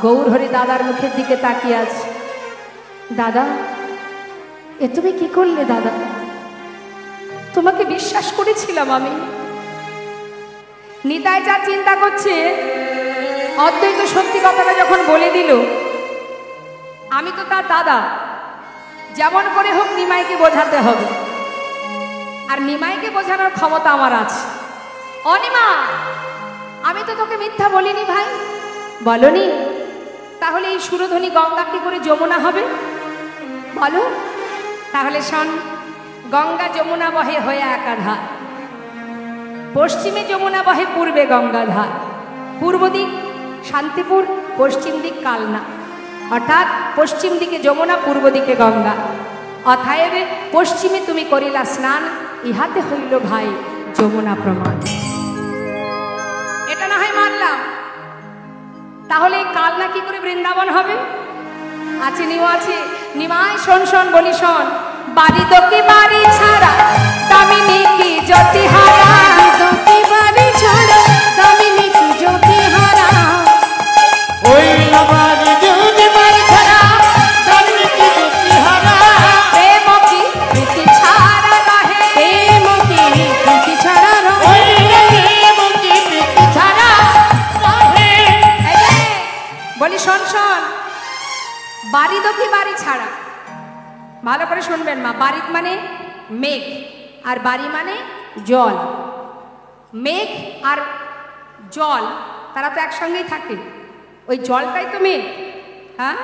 গৌর হরি দাদার মুখের দিকে তাকিয়ে আছে। দাদা, এ তুমি কি করলে দাদা? তোমাকে বিশ্বাস করেছিলাম আমি। নিতাই যা চিন্তা করছে, অদ্বৈত সত্যি কথাটা যখন বলে দিল, আমি তো তার দাদা, যেমন করে হোক নিমাইকে বোঝাতে হবে। আর নিমাইকে বোঝানোর ক্ষমতা আমার আছে। অনিমা, আমি তো তোকে মিথ্যা বলিনি ভাই। বলনি? তাহলে এই সুরধ্বনি গঙ্গা কি করে যমুনা হবে বলো? তাহলে শোন, গঙ্গা যমুনা বহে হয়ে একাধার, পশ্চিমে যমুনা বহে পূর্বে গঙ্গাধার। পূর্ব দিক শান্তিপুর, পশ্চিম দিক কালনা। অর্থাৎ পশ্চিম দিকে যমুনা, পূর্ব দিকে গঙ্গা। অতএব পশ্চিমে তুমি করিলা স্নান, ইহাতে হইল ভাই যমুনা প্রমাণ। এটা না হয় মানলাম, তাহলে কাল না কি করে বৃন্দাবন হবে? আছে নিও আছে, নিমাই শোন শোন বলি শোন, বাড়ি তোকে বাড়ি ছাড়া দামিনী কি জ্যোতি হারা, তোকে বাড়ি ছাড়া দামিনী কি জ্যোতি হারা, ওই বাড়ি যদি বাড়ি ছাড়া দামিনী কি জ্যোতি হারা, প্রেম কি প্রীতি ছাড়া রহে, প্রেম কি প্রীতি ছাড়া রহে, ওই প্রেম কি প্রীতি ছাড়া রহে। এই যে, বলি শোন শোন, বাড়ি দোকি বাড়ি ছাড়া, ভালো করে শুনবেন মা, বাড়ি মানে মেঘ আর বাড়ি মানে জল। মেঘ আর জল তারা তো একসঙ্গেই থাকে, ওই জলটাই তো মেঘ। হ্যাঁ,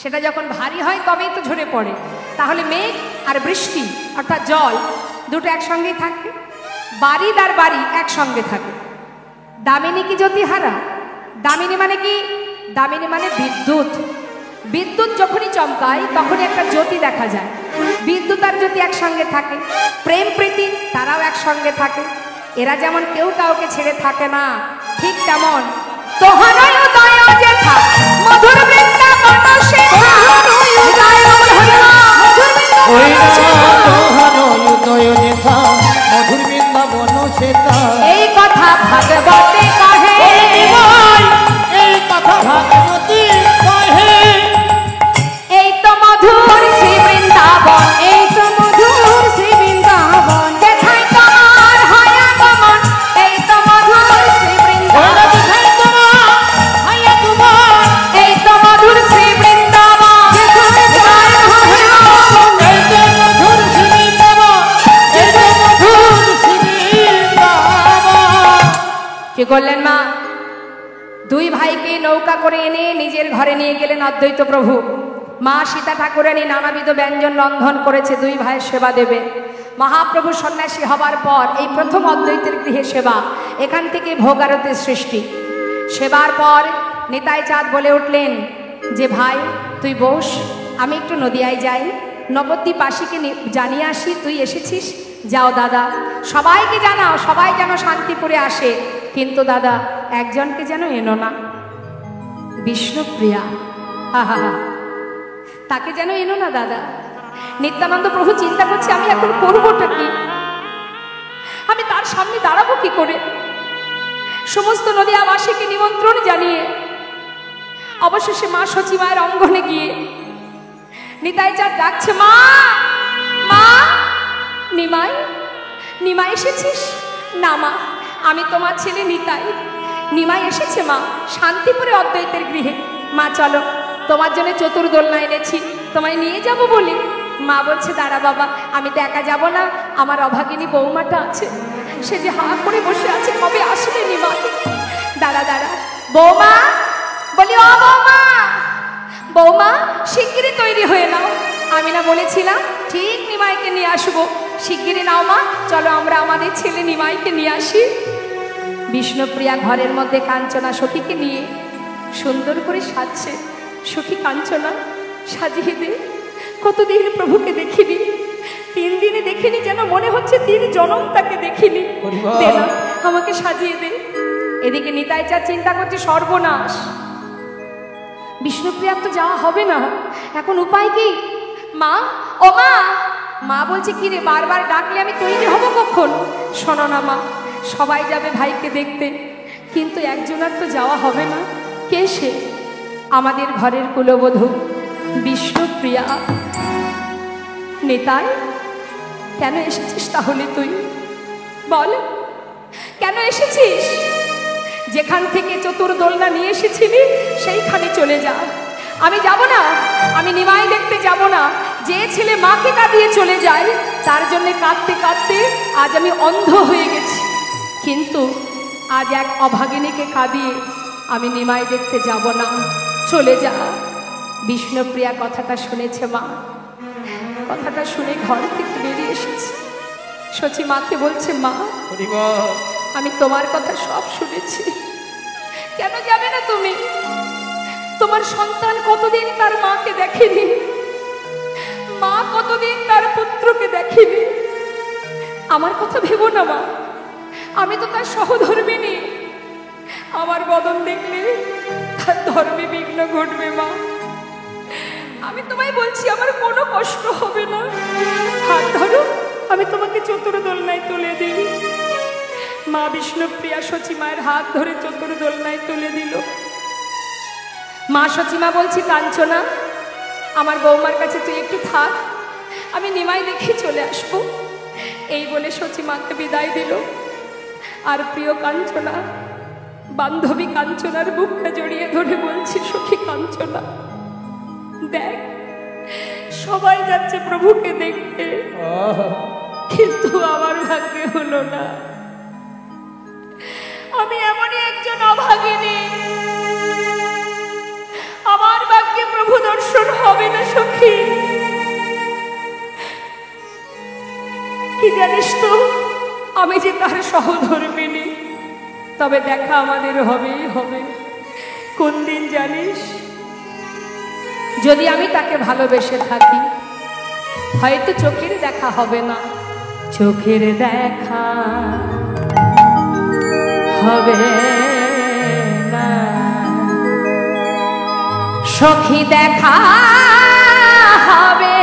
সেটা যখন ভারী হয় তবেই তো ঝরে পড়ে। তাহলে মেঘ আর বৃষ্টি অর্থাৎ জল দুটো একসঙ্গেই থাকে, বাড়ি আর বাড়ি একসঙ্গে থাকে। দামিনী কি জ্যোতি হারা, দামিনী মানে কি? দামিনী মানে বিদ্যুৎ। বিদ্যুৎ যখনই চমকায় তখনই একটা জ্যোতি দেখা যায়। বিদ্যুৎ আর জ্যোতি একসঙ্গে থাকে। প্রেম প্রীতি তারাও একসঙ্গে থাকে। এরা যেমন কেউ কাউকে ছেড়ে থাকে না, ঠিক তেমন তোহারই উদয় যেথা মধুর বৃন্দাবন সেথা, ওই তোহার উদয় যেথা মধুর বৃন্দাবন সেথা। এই কথা ভাগবতে কহে, এই কথা ভাগবতী কহে, এই তো মধুর শ্রী বৃন্দাবন, এই তো মধুর শ্রী বৃন্দাবন, যেথায় তোমার হয় আগমন, এই তো মধুর শ্রী ওইটা বৃন্দাবন, যেথায় তোমার হাইয়া তোমার, এই তো মধুর শ্রী বৃন্দাবন, যেথায় তোমার হয় আগমন, এই যে মধুর শ্রী বৃন্দাবন, এই যে মধুর শ্রী বৃন্দাবন। কি করলেন মা? দুই ভাইকে নৌকা করে এনে নিজের ঘরে নিয়ে গেলেন অদ্বৈত প্রভু। মা সীতা ঠাকুরানী নানাবিধ ব্যঞ্জন রন্ধন করেছে দুই ভাইয়ের সেবা দেবে। মহাপ্রভু সন্ন্যাসী হবার পর এই প্রথম অদ্বৈতের গৃহে সেবা, এখান থেকে ভোগারতের সৃষ্টি। সেবার পর নিতাই চাঁদ বলে উঠলেন যে ভাই তুই বস, আমি একটু নদিয়ায় যাই, নবদ্বীপবাসীকে জানিয়ে আসি তুই এসেছিস। যাও দাদা, সবাইকে জানাও, সবাই যেন শান্তিপুরে আসে, কিন্তু দাদা একজনকে যেন এনো না, বিষ্ণুপ্রিয়া। হা, তাকে যেন এনো না দাদা। নিত্যানন্দ প্রভু চিন্তা করছে আমি এখন করবোটা কি, আমি তার সামনে দাঁড়াবো কি করে। সমস্ত নদিয়াবাসীকে নিমন্ত্রণ জানিয়ে অবশেষে মা সচিবায়ের অঙ্গনে গিয়ে নিতাই চাঁদ ডাকছে, মা মা, নিমাই, নিমাই এসেছিস? না মা, আমি তোমার ছেলে নিতাই। নিমাই এসেছে মা শান্তিপুরে অদ্বৈতের গৃহে। মা চলো, তোমার জন্য চতুর্দোলনা এনেছি, তোমায় নিয়ে যাব বলি। মা বলছে দাঁড়া বাবা, আমি তো একা যাব না, আমার অভাগিনী বৌমাটা আছে, সে যে হা করে বসে আছে, কবে আসবে নিমাই। দাঁড়া দাঁড়া, বৌমা, বলি ও বৌমা, বৌমা শিগগিরই তৈরি হয়ে নাও। আমি না বলেছিলাম ঠিক নিমাইকে নিয়ে আসবো, শিগগিরই নাও মা, চলো আমরা আমাদের ছেলে নিমাইকে নিয়ে আসি। বিষ্ণুপ্রিয়া ঘরের মধ্যে কাঞ্চনা সখীকে নিয়ে সুন্দর করে সাজছে। সখী কাঞ্চনা সাজিয়ে দে, কতদিন প্রভুকে দেখিনি, 3 দিনে দেখিনি, যেন মনে হচ্ছে 3 জনম তাকে দেখিনি। দে না, আমাকে সাজিয়ে দে। এদিকে নিতাই চাঁদ চিন্তা করছে সর্বনাশ, বিষ্ণুপ্রিয়ার তো যাওয়া হবে না, এখন উপায় কি? মা, ও মা, মা বলছে কি রে, বারবার ডাকলে আমি তৈরি হব কখন? শোনো না মা, সবাই যাবে ভাইকে দেখতে, কিন্তু একজনের তো যাওয়া হবে না। কে সে? আমাদের ঘরের কুলবধূ বিষ্ণুপ্রিয়া। নিতাই, কেন এসেছিস তাহলে তুই? বল, কেন এসেছিস? যেখান থেকে চতুর্দোলনা নিয়ে এসেছিলি সেইখানে চলে যা। আমি যাব না, আমি নিমাই দেখতে যাব না। যে ছেলে মাকে কাঁদিয়ে চলে যায়, তার জন্য কাঁদতে কাঁদতে আজ আমি অন্ধ হয়ে গেছি, কিন্তু আজ এক অভাগিনীকে কাঁদিয়ে আমি নিমাই দেখতে যাব না, চলে যা। বিষ্ণুপ্রিয়া কথাটা শুনেছে মা, কথাটা শুনে ঘর থেকে বেরিয়ে এসেছে। সচি মাকে বলছে, মা আমি তোমার কথা সব শুনেছি, কেন যাবে না তুমি? তোমার সন্তান কতদিন তার মাকে দেখেনি, মা কতদিন তার পুত্রকে দেখেনি। আমার কথা ভেবো না মা, আমি তো তার সহধর্মিনী। আমার বদন দেখলে তার ধর্মে বিঘ্ন ঘটবে মা। আমি তোমায় বলছি আমার কোনো কষ্ট হবে না। হাত ধরো, আমি তোমাকে চতুর্দোলনায় তুলে দিই। মা বিষ্ণুপ্রিয়া সচিমায়ের হাত ধরে চতুর্দোলনায় তুলে দিল। মা সচিমা বলছি, কাঞ্চনা আমার বৌমার কাছে তুই একটু থাক, আমি নিমাই দেখে চলে আসবো। এই বলে সচিমাকে বিদায় দিল। আর প্রিয় কাঞ্চনা, বান্ধবী কাঞ্চনার বুকটা জড়িয়ে ধরে বলছি, সখী কাঞ্চনা দেখ, সবাই যাচ্ছে প্রভুকে দেখতে, কিন্তু আমার ভাগ্যে হলো না। আমি এমনই একজন অভাগিনী, আমার ভাগ্যে প্রভু দর্শন হবে না সখী। কি জানিস তো, আমি যে তার সহধর্মিনী, তবে দেখা আমাদের হবেই হবে। কোন দিন জানিস? যদি আমি তাকে ভালোবেসে থাকি, হয়তো চোখের দেখা হবে না, চোখের দেখা হবে না, সখী দেখা হবে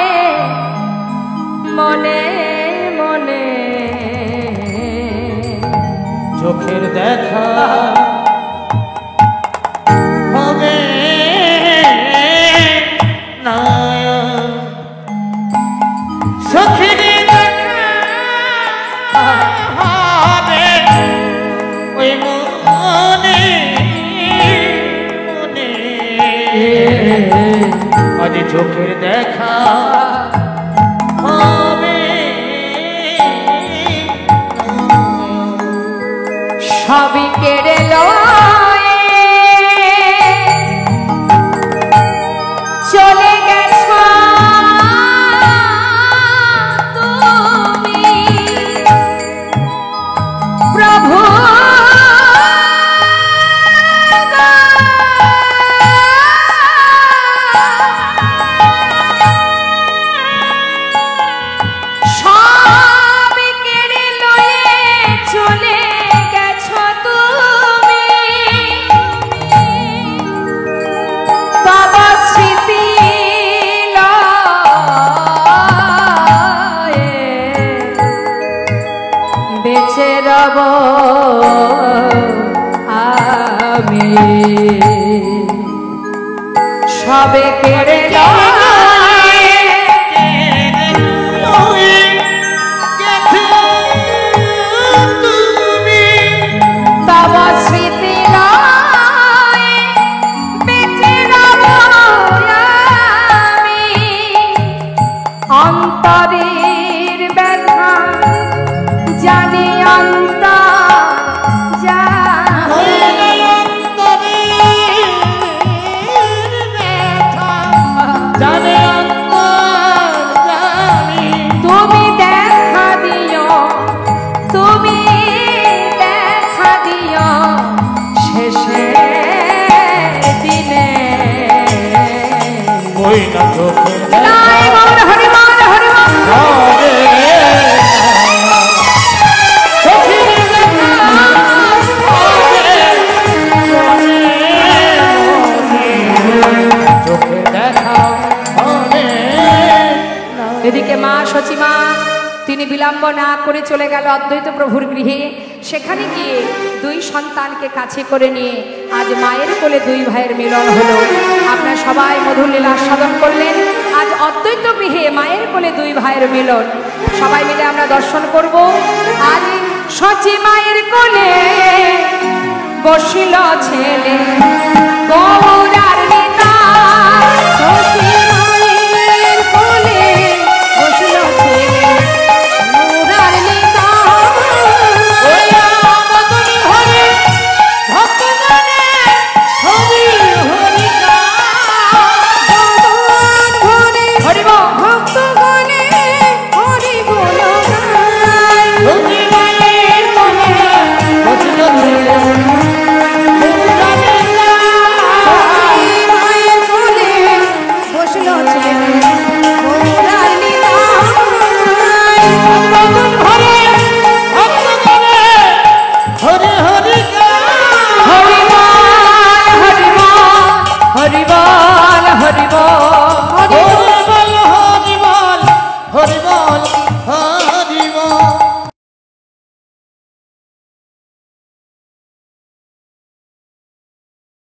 মনে মনে, চোখের দেখা হবে না, চোখের দেখা হবে ওই মনে মনে, আজ চোখের দেখা হবে সবই কেড়ে লয়ে চলে গেছ তুমি প্রভু। সবই কেড়ে লয়ে চলে গেছ তুমি, তব স্মৃতি লয়ে বেঁচে রব আমি। সবে কেড়ে তব স্মৃতি লয়ে বেঁচে রব আমি। অন্তরের ব্যথা জানি অন্তর জানে, জানে অন্তর জানি, তুমি দেখা দিও, তুমি দেখা দিও শেষের দিনে। ওই না চোখের জয় গৌর হরি বল, হরি বল। হবে চোখের দেখা হবে চোখের দেখা হবে না। এদিকে মা সচিমা তিনি বিলম্ব না করে চলে গেল অদ্বৈত প্রভুর গৃহে। সেখানে গিয়ে দুই সন্তানকে কাছে করে নিয়ে আজ মায়ের কোলে দুই ভাইয়ের মিলন হলো। আপনারা সবাই মধুর লীলা সাধন করলেন। আজ অদ্বৈত গৃহে মায়ের কোলে দুই ভাইয়ের মিলন, সবাই মিলে আমরা দর্শন করব। আজ সচি মায়ের কোলে বসিল ছেলে গৌর